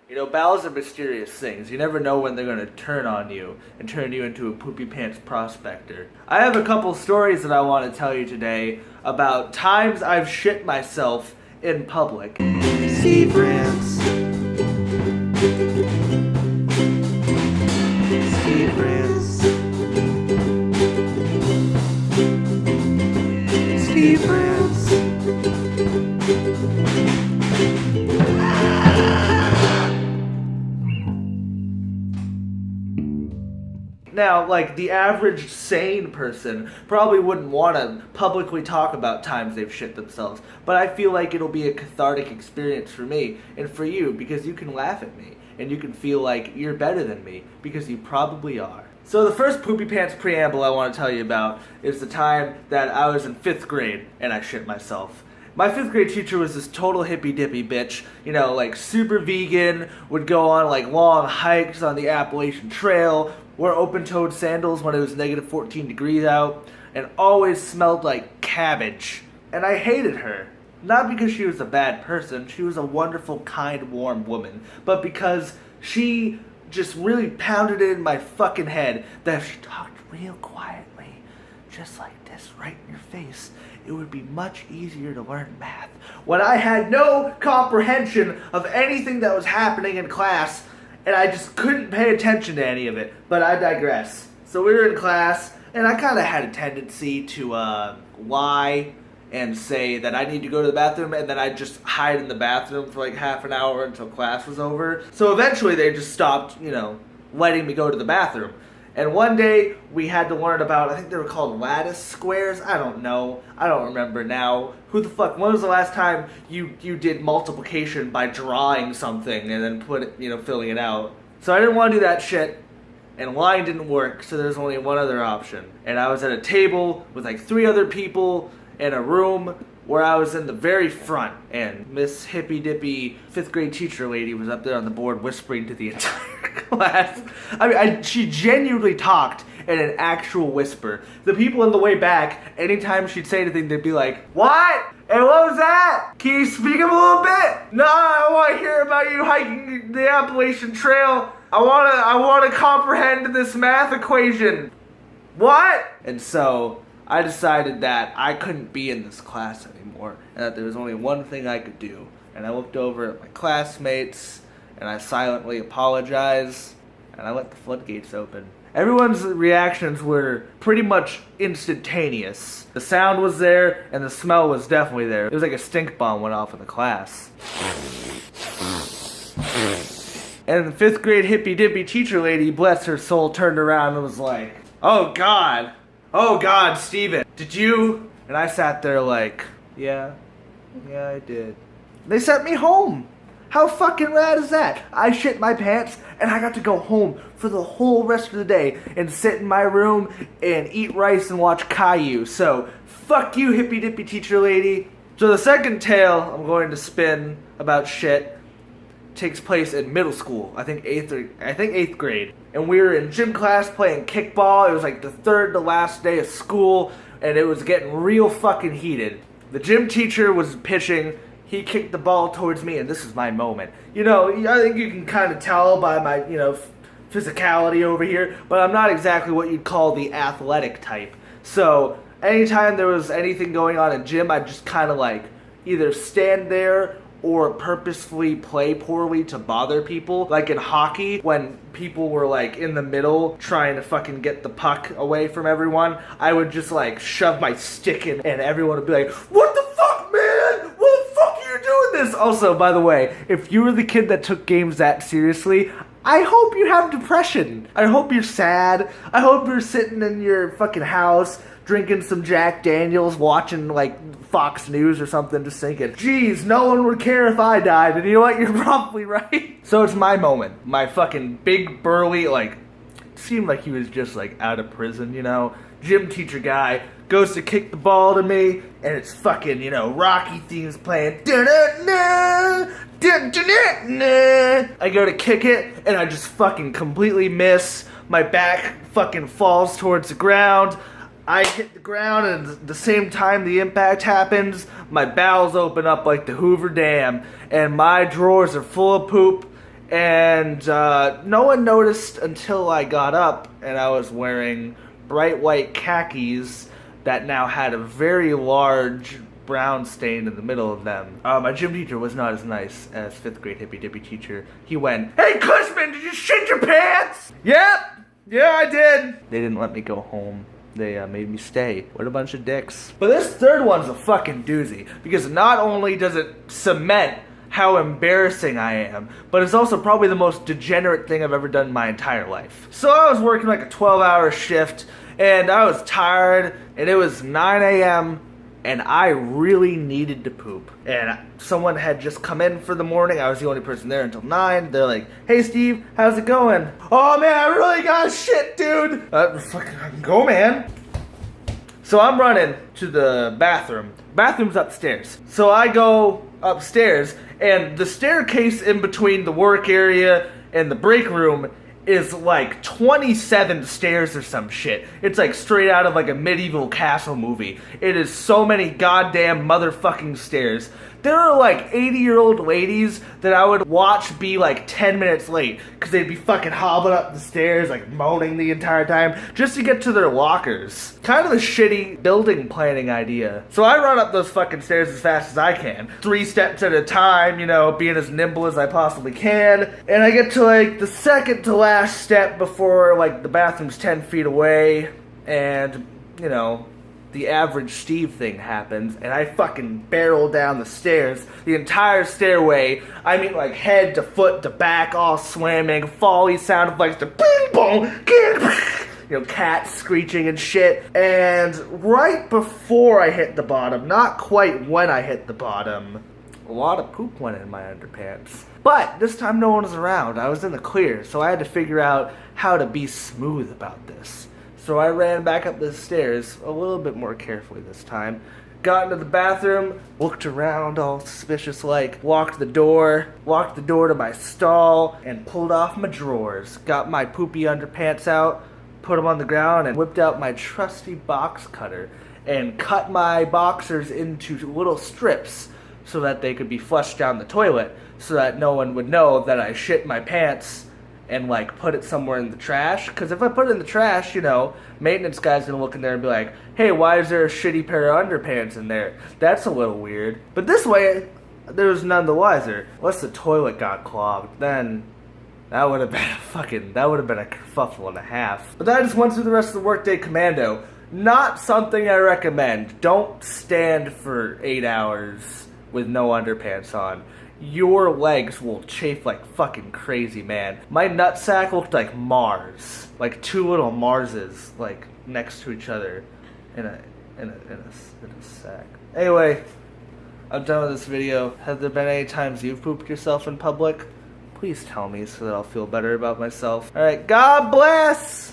You know, bowels are mysterious things. You never know when they're going to turn on you and turn you into a poopy pants prospector. I have a couple stories that I want to tell you today about times I've shit myself in public. Steve Rants. Steve Rants. Steve Rants. Now, like, the average sane person probably wouldn't want to publicly talk about times they've shit themselves, but I feel like it'll be a cathartic experience for me and for you because you can laugh at me and you can feel like you're better than me because you probably are. So the first poopy pants preamble I want to tell you about is the time that I was in 5th grade and I shit myself. My 5th grade teacher was this total hippy-dippy bitch, you know, like super vegan, would go on like long hikes on the Appalachian Trail, wore open-toed sandals when it was negative 14 degrees out, and always smelled like cabbage. And I hated her. Not because she was a bad person, she was a wonderful, kind, warm woman, but because she just really pounded it in my fucking head that if she talked real quietly, just like this, right in your face, it would be much easier to learn math. When I had no comprehension of anything that was happening in class, and I just couldn't pay attention to any of it. But I digress. So we were in class, and I kind of had a tendency to lie and say that I need to go to the bathroom, and then I'd just hide in the bathroom for like half an hour until class was over. So eventually they just stopped, you know, letting me go to the bathroom. And one day, we had to learn about, I think they were called lattice squares. I don't know. I don't remember now. Who the fuck, when was the last time you did multiplication by drawing something and then filling it out? So I didn't want to do that shit, and lying didn't work, so there's only one other option. And I was at a table with like 3 other people in a room where I was in the very front, and Miss Hippy Dippy 5th grade teacher lady was up there on the board whispering to the entire class. I mean, she genuinely talked in an actual whisper. The people on the way back, anytime she'd say anything, they'd be like, "What? And what was that? Can you speak up a little bit? No, I want to hear about you hiking the Appalachian Trail. I want to comprehend this math equation. What?" And so I decided that I couldn't be in this class anymore, and that there was only one thing I could do. And I looked over at my classmates, and I silently apologized, and I let the floodgates open. Everyone's reactions were pretty much instantaneous. The sound was there, and the smell was definitely there. It was like a stink bomb went off in the class. And the 5th grade hippy dippy teacher lady, bless her soul, turned around and was like, "Oh God, Steven, did you?" And I sat there like, yeah, I did. They sent me home. How fucking rad is that? I shit my pants and I got to go home for the whole rest of the day and sit in my room and eat rice and watch Caillou. So, fuck you, hippy dippy teacher lady. So the second tale I'm going to spin about shit takes place in middle school. I think 8th grade. And we were in gym class playing kickball. It was like the 3rd to last day of school, and it was getting real fucking heated. The gym teacher was pitching. He kicked the ball towards me, and this is my moment. You know, I think you can kind of tell by my, physicality over here, but I'm not exactly what you'd call the athletic type. So, anytime there was anything going on in gym, I'd just kind of like either stand there or purposefully play poorly to bother people. Like in hockey, when people were like in the middle trying to fucking get the puck away from everyone, I would just like shove my stick in and everyone would be like, "What the fuck, man? What the fuck are you doing this?" Also, by the way, if you were the kid that took games that seriously, I hope you have depression. I hope you're sad. I hope you're sitting in your fucking house drinking some Jack Daniels, watching like Fox News or something, just thinking, "Geez, no one would care if I died." And you know what? You're probably right. So it's my moment. My fucking big burly, like, seemed like he was just like out of prison, gym teacher guy goes to kick the ball to me, and it's fucking, Rocky themes playing. I go to kick it, and I just fucking completely miss. My back fucking falls towards the ground. I hit the ground, and at the same time the impact happens, my bowels open up like the Hoover Dam, and my drawers are full of poop, And no one noticed until I got up and I was wearing bright white khakis that now had a very large brown stain in the middle of them. My gym teacher was not as nice as 5th grade hippy dippy teacher. He went, "Hey Cushman, did you shit your pants?" "Yep, yeah I did." They didn't let me go home. They made me stay. What a bunch of dicks. But this third one's a fucking doozy, because not only does it cement how embarrassing I am, but it's also probably the most degenerate thing I've ever done in my entire life. So I was working like a 12-hour shift, and I was tired, and it was 9 a.m., and I really needed to poop. And someone had just come in for the morning. I was the only person there until 9. They're like, "Hey Steve, how's it going?" "Oh man, I really got shit, dude." Fucking go, man. So I'm running to the bathroom. Bathroom's upstairs. So I go upstairs, and the staircase in between the work area and the break room is like 27 stairs or some shit. It's like straight out of like a medieval castle movie. It is so many goddamn motherfucking stairs. There are like 80-year-old ladies that I would watch be like 10 minutes late because they'd be fucking hobbling up the stairs like moaning the entire time just to get to their lockers. Kind of a shitty building planning idea. So I run up those fucking stairs as fast as I can. 3 steps at a time, you know, being as nimble as I possibly can. And I get to like the second to last step before like the bathroom's 10 feet away. And, you know, the average Steve thing happens, and I fucking barrel down the stairs, the entire stairway. I mean, like head to foot to back, all swimming, folly sound effects to bing bong, you know, cats screeching and shit. And right before I hit the bottom, not quite when I hit the bottom, a lot of poop went in my underpants. But this time no one was around. I was in the clear, so I had to figure out how to be smooth about this. So I ran back up the stairs a little bit more carefully this time. Got into the bathroom, looked around all suspicious like, walked the door to my stall, and pulled off my drawers. Got my poopy underpants out, put them on the ground, and whipped out my trusty box cutter and cut my boxers into little strips so that they could be flushed down the toilet so that no one would know that I shit my pants and like put it somewhere in the trash. Because if I put it in the trash, you know, maintenance guy's gonna look in there and be like, "Hey, why is there a shitty pair of underpants in there? That's a little weird." But this way, there was none the wiser. Unless the toilet got clogged, then that would have been a kerfuffle and a half. But that just went through the rest of the workday commando. Not something I recommend. Don't stand for 8 hours with no underpants on. Your legs will chafe like fucking crazy, man. My nutsack looked like Mars, like 2 little Marses, like next to each other, in a sack. Anyway, I'm done with this video. Have there been any times you've pooped yourself in public? Please tell me so that I'll feel better about myself. All right, God bless.